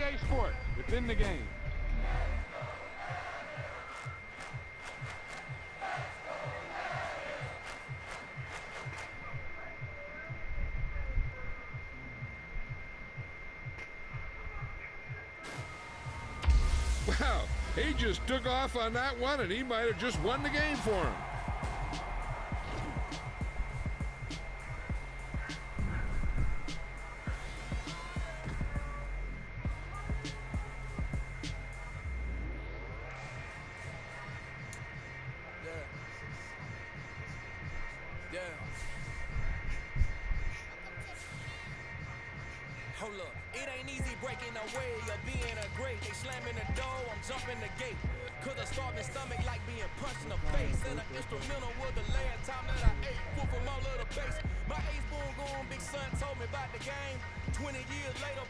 EA Sports. It's in the game. Wow, he just took off on that one, and he might have just won the game for him. Hold up, it ain't easy breaking away or being a great. They slamming the door, I'm jumping the gate. Cause a starving stomach like being punched in the face. And an instrumental was the last time that I ate. Food from all of the base. My ace boom going, big son told me about the game. 20 years later,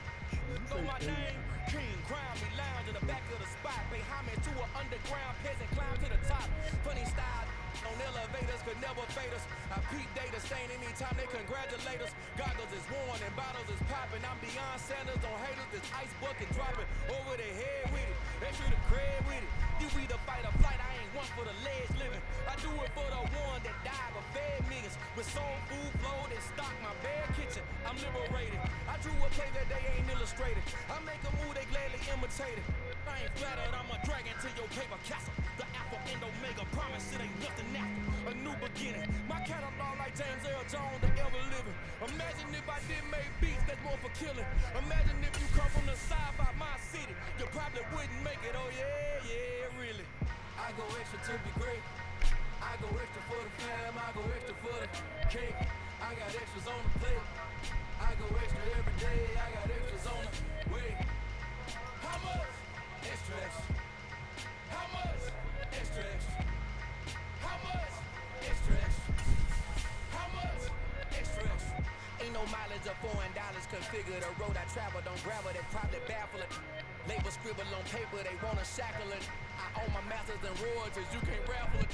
know my name. King, crown me, lounge in the back of the spot. Pay homage to an underground peasant, climb to the top. Funny style on elevators could never fade us. I peep data stain anytime they congratulate us. Goggles is worn and bottles is popping. I'm beyond Sanders on haters. This ice bucket dropping over their head with it. They shoot a crib with it. You either fight or flight. I ain't one for the ledge living. I do it for the one that died but fed millions. With soul food flowed and stocked my bare kitchen. I'm liberated. I drew a play that they ain't illustrated. I make a move they gladly imitate it. I ain't flattered, I'm a dragon to your paper castle. The alpha and omega, promise it ain't nothing after. A new beginning, my catalog like James Earl Jones, the ever living. Imagine if I did make beats that's more for killing. Imagine if you come from the side by my city, you probably wouldn't make it, oh yeah, really. I go extra to be great. I go extra for the fam, I go extra for the cake. I got extras on the plate. I go extra every day, I got extras on the way. How much? Extra, extra. How much? Extra, extra. How much? Extra, extra. How much? Extra, extra. Ain't no mileage of $4 configure the road I travel. Don't gravel, they probably baffle it. Label scribble on paper, they wanna shackle it. I own my masters and royalties, you can't raffle it.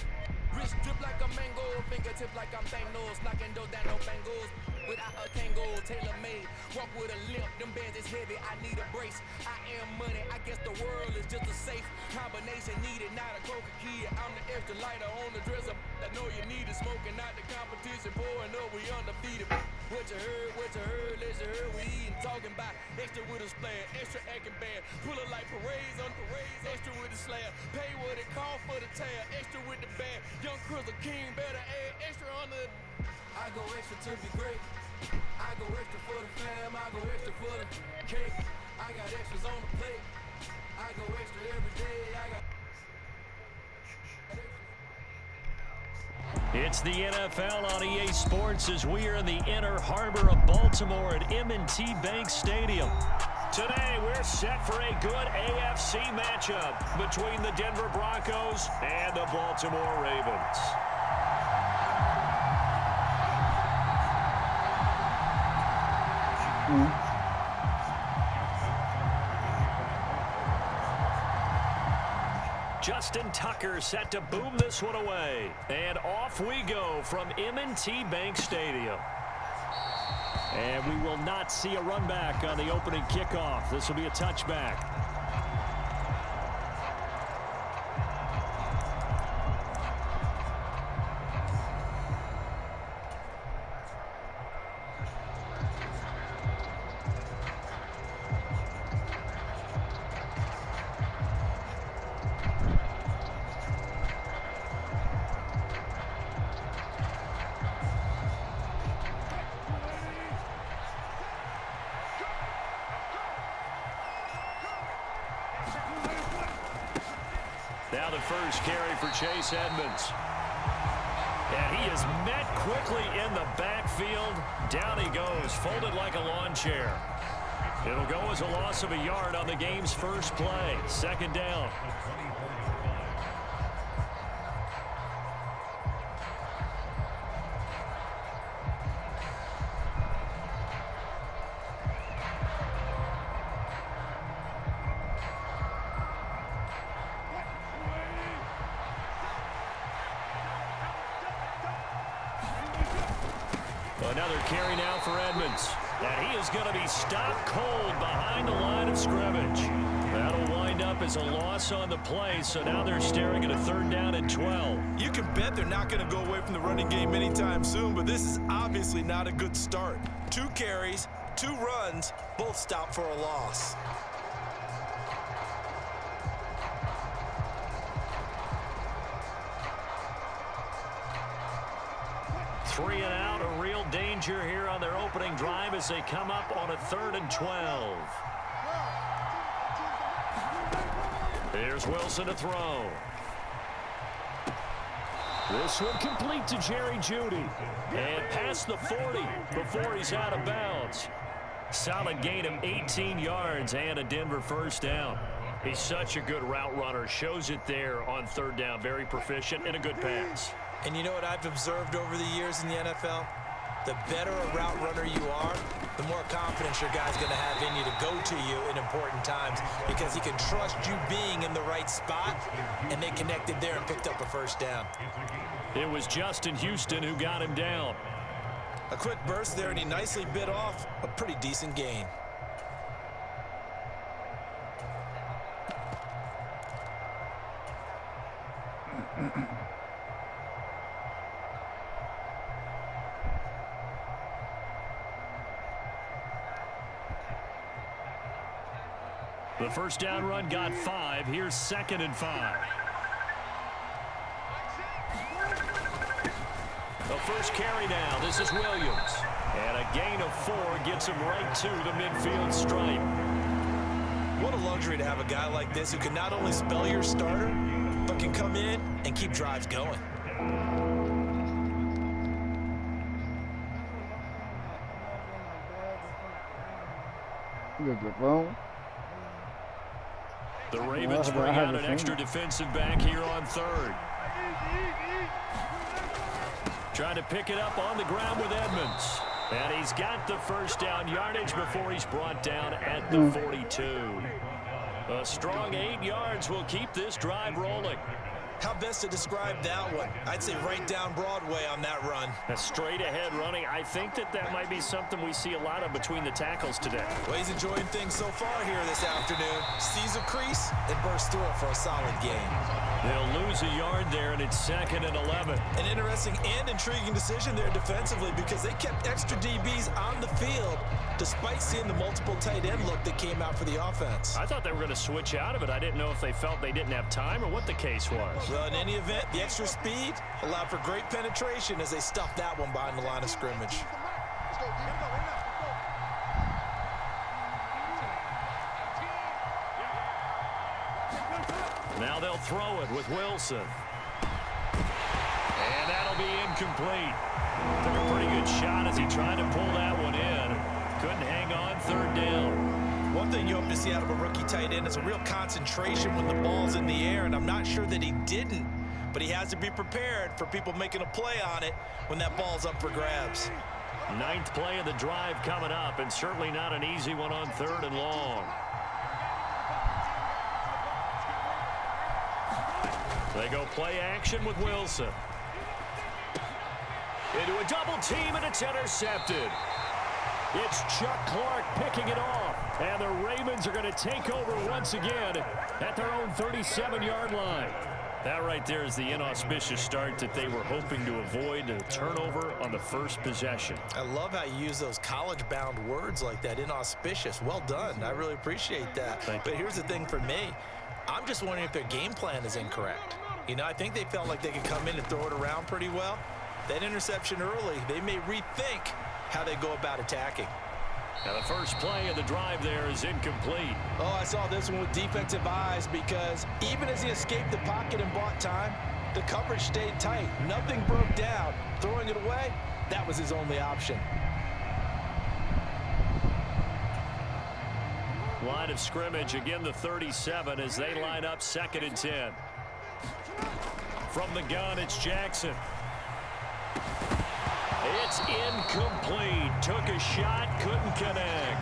Wrist drip like a mango, fingertip like I'm Thanos. Knocking those down, no bangles. Without a Kango, tailor-made. Walk with a limp, them bands is heavy, I need a brace. I am money, I guess the world is just a safe combination needed, not a coca key. I'm the extra lighter on the dresser. I know you need it, smoking out the competition, pouring up, we undefeated. What you heard, let you heard, we eating, talking about extra with a splash, extra acting bad. Pull it like parades on parades, extra with the slab. Pay what it cost for the tab, extra with the bag. Young Crizzle King, better add extra on the. I go extra to be great. I go extra for the fam, I go extra for the cake. I got extras on the plate. I go extra every day. It's the NFL on EA Sports as we are in the inner harbor of Baltimore at M&T Bank Stadium. Today, we're set for a good AFC matchup between the Denver Broncos and the Baltimore Ravens. Justin Tucker set to boom this one away. And off we go from M&T Bank Stadium. And we will not see a run back on the opening kickoff. This will be a touchback. Now the first carry for Chase Edmonds. And he is met quickly in the backfield. Down he goes, folded like a lawn chair. It'll go as a loss of a yard on the game's first play. Second down. Another carry now for Edmonds. And he is going to be stopped cold behind the line of scrimmage. That'll wind up as a loss on the play, so now they're staring at a 3rd down and 12. You can bet they're not going to go away from the running game anytime soon, but this is obviously not a good start. 2 carries, 2 runs, both stopped for a loss. Three and out, a real danger here on their opening drive as they come up on a 3rd and 12. Here's Wilson to throw. This one complete to Jerry Jeudy. And past the 40 before he's out of bounds. Solid gain of 18 yards and a Denver 1st down. He's such a good route runner. Shows it there on 3rd down. Very proficient and a good pass. And you know what I've observed over the years in the NFL? The better a route runner you are, the more confidence your guy's going to have in you to go to you in important times because he can trust you being in the right spot, and they connected there and picked up a 1st down. It was Justin Houston who got him down. A quick burst there, and he nicely bit off a pretty decent gain. The 1st down run got 5. Here's 2nd and 5. The first carry now. This is Williams. And a gain of 4 gets him right to the midfield stripe. What a luxury to have a guy like this who can not only spell your starter, but can come in and keep drives going. The Ravens bring out an extra defensive back here on 3rd. Trying to pick it up on the ground with Edmonds. And he's got the 1st down yardage before he's brought down at the 42. A strong 8 yards will keep this drive rolling. How best to describe that one? I'd say right down Broadway on that run. A straight ahead running. I think that might be something we see a lot of between the tackles today. Well, he's enjoying things so far here this afternoon. Sees a crease and bursts through it for a solid gain. They'll lose a yard there, and it's 2nd and 11. An interesting and intriguing decision there defensively because they kept extra DBs on the field despite seeing the multiple tight end look that came out for the offense. I thought they were going to switch out of it. I didn't know if they felt they didn't have time or what the case was. Well, in any event, the extra speed allowed for great penetration as they stuffed that one behind the line of scrimmage. Now they'll throw it with Wilson. And that'll be incomplete. Took a pretty good shot as he tried to pull that one in. Couldn't hang on 3rd down. One thing you hope to see out of a rookie tight end is a real concentration when the ball's in the air, and I'm not sure that he didn't, but he has to be prepared for people making a play on it when that ball's up for grabs. 9th play of the drive coming up, and certainly not an easy one on 3rd and long. They go play action with Wilson. Into a double team, and it's intercepted. It's Chuck Clark picking it off. And the Ravens are going to take over once again at their own 37-yard line. That right there is the inauspicious start that they were hoping to avoid, a turnover on the first possession. I love how you use those college-bound words like that, inauspicious. Well done. I really appreciate that. But here's the thing for me. I'm just wondering if their game plan is incorrect. You know, I think they felt like they could come in and throw it around pretty well. That interception early, they may rethink how they go about attacking. Now the first play of the drive there is incomplete. Oh, I saw this one with defensive eyes because even as he escaped the pocket and bought time, the coverage stayed tight. Nothing broke down. Throwing it away, that was his only option. Line of scrimmage, again the 37 as they line up 2nd and 10. From the gun, it's Jackson. It's incomplete. Took a shot, couldn't connect.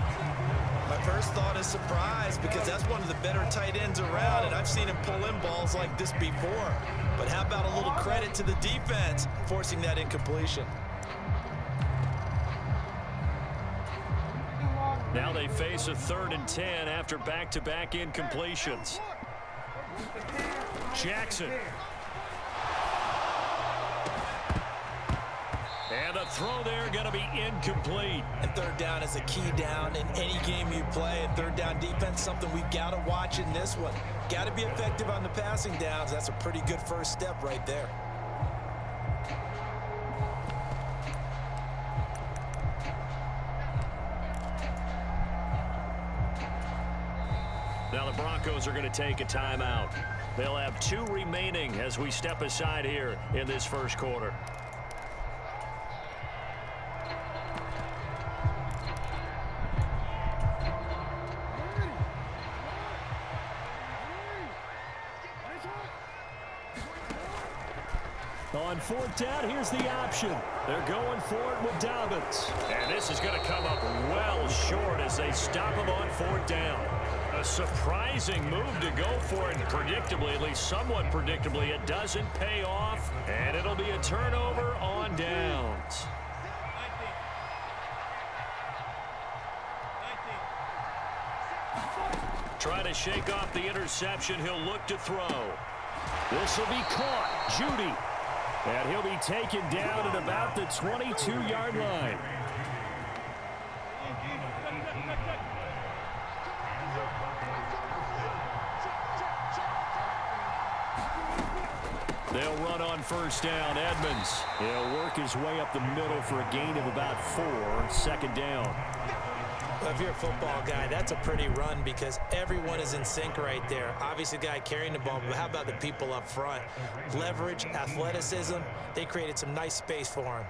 My first thought is surprise because that's one of the better tight ends around, and I've seen him pull in balls like this before. But how about a little credit to the defense forcing that incompletion? Now they face a 3rd and 10 after back-to-back incompletions. Jackson. And the throw there going to be incomplete. And 3rd down is a key down in any game you play. And 3rd down defense, something we've got to watch in this one. Got to be effective on the passing downs. That's a pretty good first step right there. Now the Broncos are going to take a timeout. They'll have 2 remaining as we step aside here in this first quarter. On 4th down, here's the option. They're going for it with Dobbins. And this is going to come up well short as they stop him on 4th down. A surprising move to go for it, and predictably, at least somewhat predictably, it doesn't pay off, and it'll be a turnover on downs. Try to shake off the interception. He'll look to throw. This will be caught. Judy. And he'll be taken down at about the 22-yard line. They'll run on 1st down. Edmonds. He'll work his way up the middle for a gain of about 4. 2nd down. Well, if you're a football guy, that's a pretty run because everyone is in sync right there. Obviously, the guy carrying the ball, but how about the people up front? Leverage, athleticism, they created some nice space for him.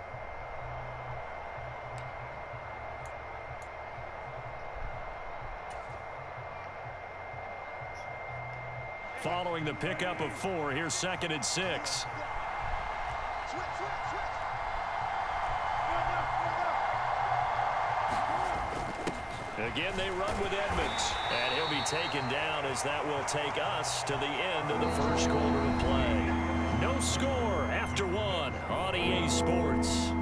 Following the pickup of 4, here's 2nd and 6. Again, they run with Edmonds. And he'll be taken down as that will take us to the end of the first quarter of play. No score after 1 on EA Sports.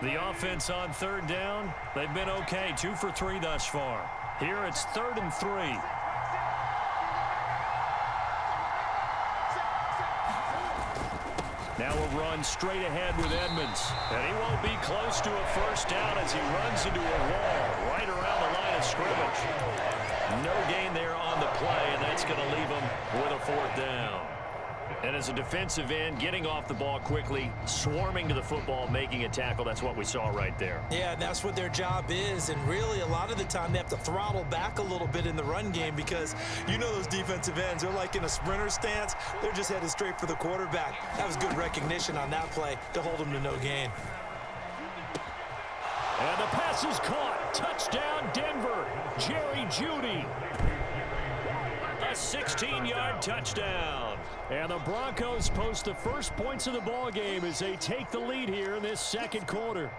The offense on 3rd down, they've been okay. 2 for 3 thus far. Here it's 3rd and 3. Now a run straight ahead with Edmonds. And he won't be close to a 1st down as he runs into a wall right around the line of scrimmage. No gain there on the play, and that's going to leave him with a 4th down. And as a defensive end, getting off the ball quickly, swarming to the football, making a tackle, that's what we saw right there. Yeah, and that's what their job is. And really, a lot of the time, they have to throttle back a little bit in the run game because you know those defensive ends, they're like in a sprinter stance. They're just headed straight for the quarterback. That was good recognition on that play to hold them to no gain. And the pass is caught. Touchdown, Denver. Jerry Jeudy. A 16-yard touchdown. And the Broncos post the first points of the ball game as they take the lead here in this second quarter.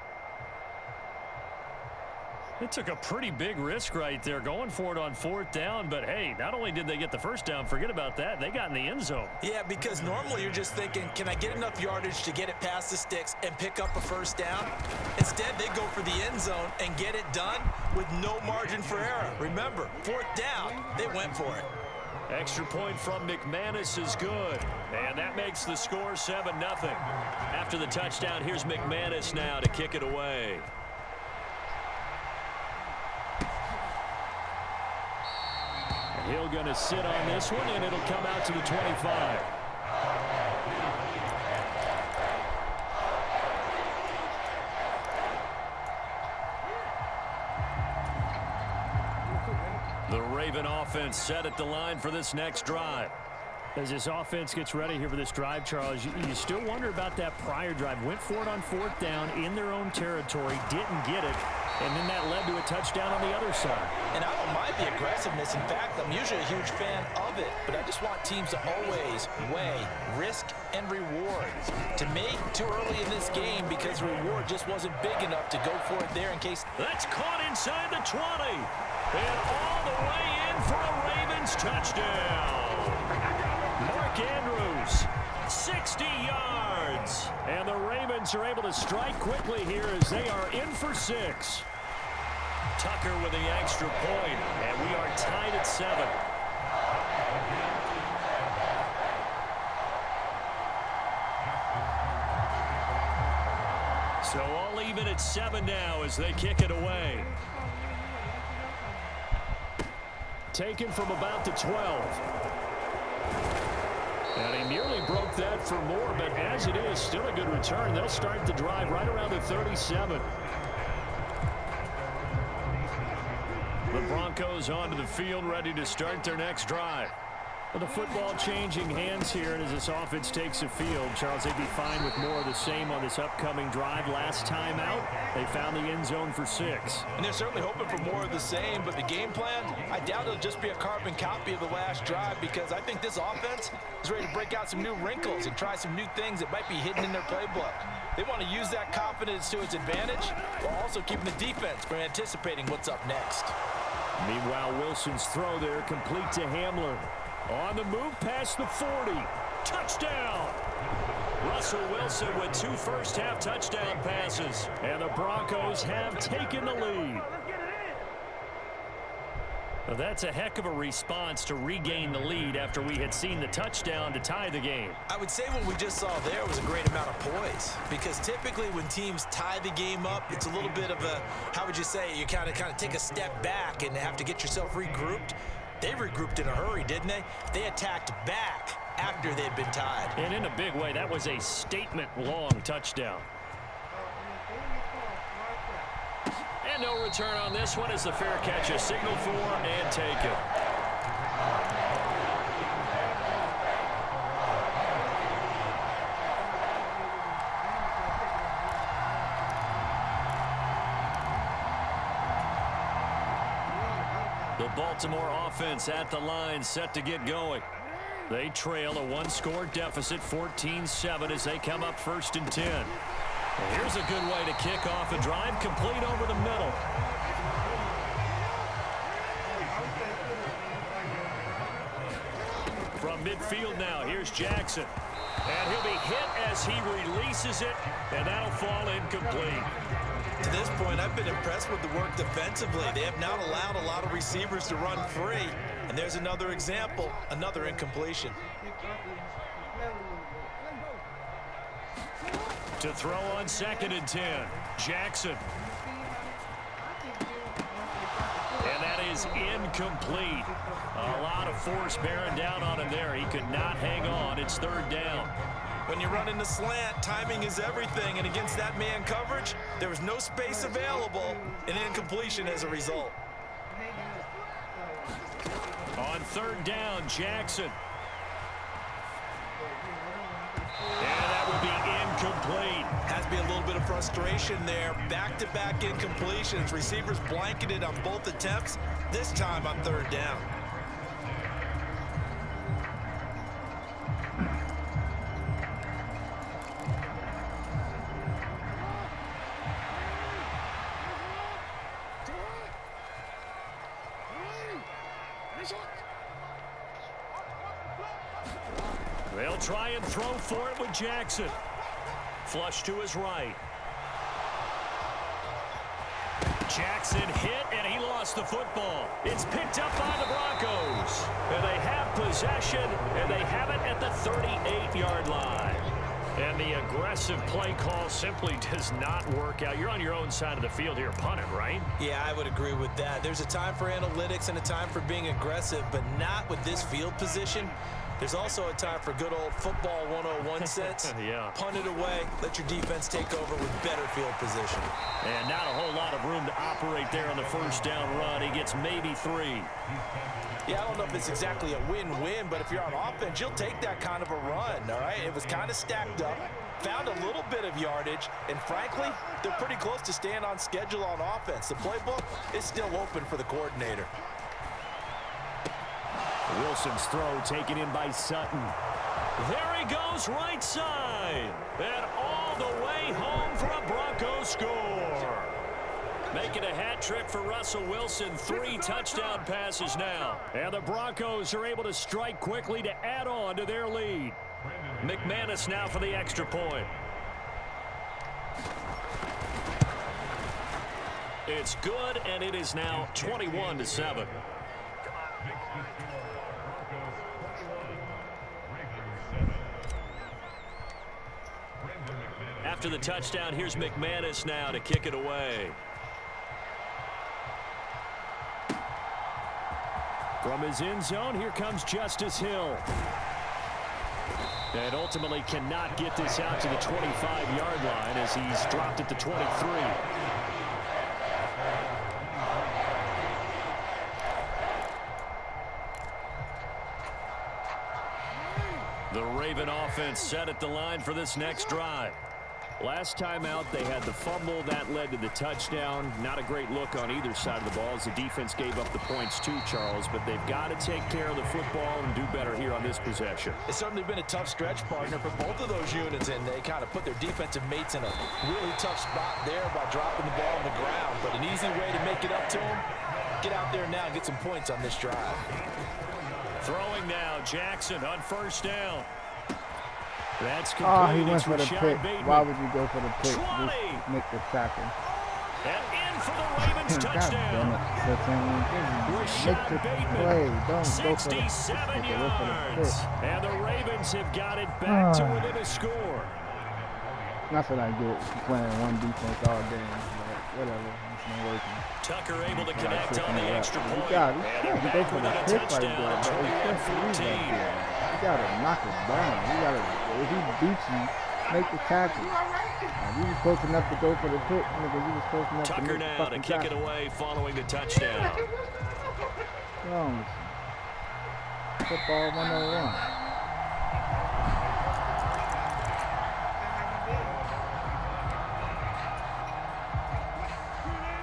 They took a pretty big risk right there going for it on 4th down, but hey, not only did they get the 1st down, forget about that, they got in the end zone. Yeah, because normally you're just thinking, can I get enough yardage to get it past the sticks and pick up a 1st down? Instead, they go for the end zone and get it done with no margin for error. Remember, 4th down, they went for it. Extra point from McManus is good, and that makes the score 7-0. After the touchdown, here's McManus now to kick it away. Hill going to sit on this one, and it'll come out to the 25. The Raven offense set at the line for this next drive. As this offense gets ready here for this drive, Charles, you still wonder about that prior drive. Went for it on 4th down in their own territory, didn't get it, and then that led to a touchdown on the other side. And I don't mind the aggressiveness. In fact, I'm usually a huge fan of it, but I just want teams to always weigh risk and reward. To me, too early in this game because the reward just wasn't big enough to go for it there in case. That's caught inside the 20, and all the way in for a Ravens touchdown. Mark Andrews, 60 yards. And the Ravens are able to strike quickly here as they are in for 6. Tucker with the extra point, and we are tied at 7. So all even at 7 now as they kick it away. Taken from about the 12. And he nearly broke that for more, but as it is, still a good return. They'll start the drive right around the 37. The Broncos onto the field, ready to start their next drive. Well, the football changing hands here, and as this offense takes the field, Charles, they'd be fine with more of the same on this upcoming drive. Last time out, they found the end zone for 6. And they're certainly hoping for more of the same, but the game plan, I doubt it'll just be a carbon copy of the last drive because I think this offense is ready to break out some new wrinkles and try some new things that might be hidden in their playbook. They want to use that confidence to its advantage while also keeping the defense from anticipating what's up next. Meanwhile, Wilson's throw there complete to Hamler. On the move past the 40. Touchdown! Russell Wilson with 2 first-half touchdown passes. And the Broncos have taken the lead. Well, that's a heck of a response to regain the lead after we had seen the touchdown to tie the game. I would say what we just saw there was a great amount of poise because typically when teams tie the game up, it's a little bit of a, how would you say, you kind of take a step back and have to get yourself regrouped. They regrouped in a hurry, didn't they? They attacked back after they'd been tied. And in a big way, that was a statement-long touchdown. And no return on this one as the fair catch is signaled for and taken. The Baltimore offense at the line set to get going. They trail a 1-score deficit, 14-7 as they come up 1st and 10. Well, here's a good way to kick off a drive, complete over the middle. From midfield now, here's Jackson. And he'll be hit as he releases it, and that'll fall incomplete. To this point, I've been impressed with the work defensively. They have not allowed a lot of receivers to run free. And there's another example, another incompletion. To throw on 2nd and 10, Jackson. And that is incomplete. A lot of force bearing down on him there. He could not hang on. It's 3rd down. When you run in the slant, timing is everything. And against that man coverage, there was no space available, and incompletion as a result. On 3rd down, Jackson. And that would be incomplete. Has to be a little bit of frustration there. Back-to-back incompletions. Receivers blanketed on both attempts, this time on 3rd down. They'll try and throw for it with Jackson. Flush to his right. Jackson hit, and he lost the football. It's picked up by the Broncos. And they have possession, and they have it at the 38-yard line. And the aggressive play call simply does not work out. You're on your own side of the field here, punt it, right? Yeah, I would agree with that. There's a time for analytics and a time for being aggressive, but not with this field position. There's also a time for good old football 101 sense. Yeah. Punt it away, let your defense take over with better field position. And not a whole lot of room to operate there on the first down run. He gets maybe 3. Yeah, I don't know if it's exactly a win-win, but if you're on offense, you'll take that kind of a run, all right? It was kind of stacked up, found a little bit of yardage, and frankly, they're pretty close to staying on schedule on offense. The playbook is still open for the coordinator. Wilson's throw taken in by Sutton. There he goes right side. And all the way home for a Broncos score. Making a hat trick for Russell Wilson. 3 touchdown passes now. And the Broncos are able to strike quickly to add on to their lead. McManus now for the extra point. It's good, and it is now 21-7. After the touchdown, here's McManus now to kick it away. From his end zone, here comes Justice Hill. And ultimately cannot get this out to the 25-yard line as he's dropped at the 23. The Raven offense set at the line for this next drive. Last time out, they had the fumble. That led to the touchdown. Not a great look on either side of the ball as the defense gave up the points too, Charles. But they've got to take care of the football and do better here on this possession. It's certainly been a tough stretch, partner, for both of those units, and they kind of put their defensive mates in a really tough spot there by dropping the ball on the ground. But an easy way to make it up to them, get out there now and get some points on this drive. Throwing now, Jackson on first down. That's complete. Oh, he went for the Rashad pick. Bateman. Why would you go for the pick? 20. Just make the tackle. And in for the Ravens God touchdown. damn it. Make the play. Don't go for the 67 pick. Go for the yards. pick. And the Ravens have got it back to within a score. That's what I get playing one defense all game. But whatever. It's not working. Tucker able to connect on the extra point. You And go for back the with a pick right touchdown, there. 21-14. You gotta knock it down. You gotta, if he beats you, make the tackle. You was close enough to go for the pick, nigga. You was close enough Tucker to make now the to fucking kick it tackle. away following the touchdown. Wrong. Football 101.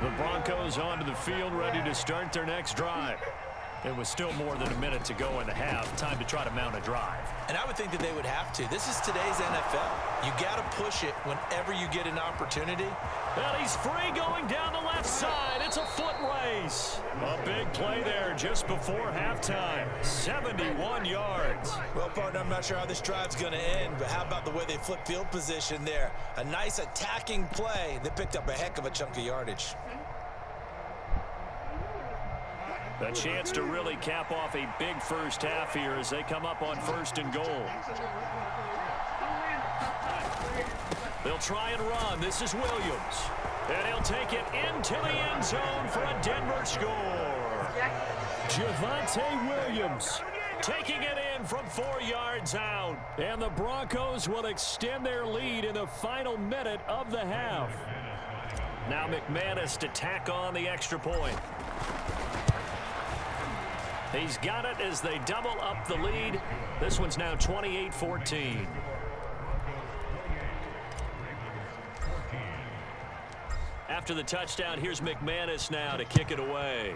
The Broncos onto the field, ready to start their next drive. It was still more than a minute to go in the half. Time to try to mount a drive. And I would think that they would have to. This is today's NFL. You got to push it whenever you get an opportunity. Well, he's free going down the left side. It's a foot race. A big play there just before halftime. 71 yards. Well, partner, I'm not sure how this drive's going to end, but how about the way they flip field position there? A nice attacking play. They picked up a heck of a chunk of yardage. A chance to really cap off a big first half here as they come up on 1st and goal. They'll try and run. This is Williams. And he'll take it into the end zone for a Denver score. Javonte Williams taking it in from 4 yards out. And the Broncos will extend their lead in the final minute of the half. Now McManus to tack on the extra point. He's got it as they double up the lead. This one's now 28-14. After the touchdown, here's McManus now to kick it away.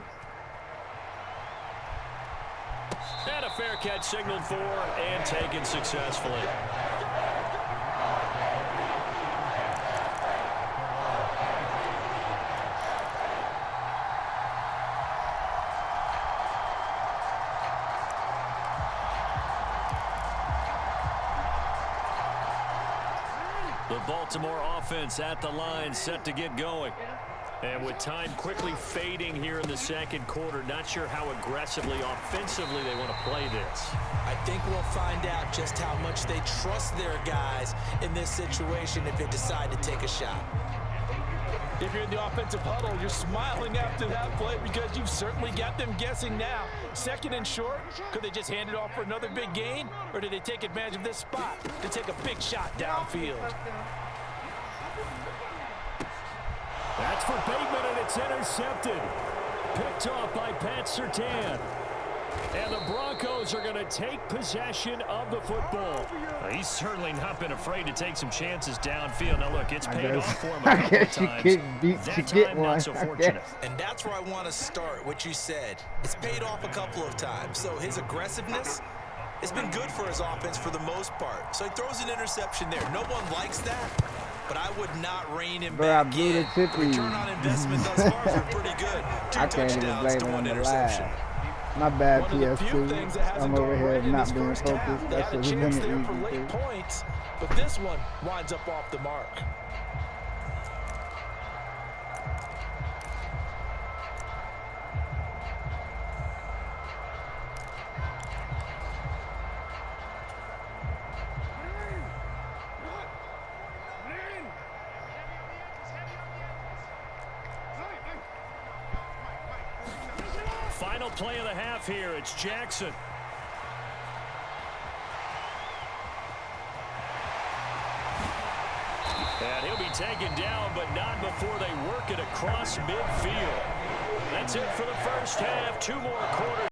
And a fair catch signaled for and taken successfully. The Baltimore offense at the line, set to get going. And with time quickly fading here in the second quarter, not sure how aggressively, offensively they want to play this. I think we'll find out just how much they trust their guys in this situation if they decide to take a shot. If you're in the offensive huddle, you're smiling after that play because you've certainly got them guessing now. Second and short. Could they just hand it off for another big gain? Or did they take advantage of this spot to take a big shot downfield? That's for Bateman, and it's intercepted. Picked off by Pat Surtain. And the Broncos are going to take possession of the football. He's certainly not been afraid to take some chances downfield. Now, look, it's paid off for him a couple of times. That time, not so fortunate. And that's where I want to start, what you said. It's paid off a couple of times. So his aggressiveness has been good for his offense for the most part. So he throws an interception there. No one likes that, but I would not rein him back in. Return on investment thus far has been pretty good. 2 touchdowns to 1 interception. My bad, PS2. I'm over here not being focused. That's what we're going to easy points, but this one winds up off the mark. Final play of the half here. It's Jackson. And he'll be taken down, but not before they work it across midfield. That's it for the first half. 2 more quarters.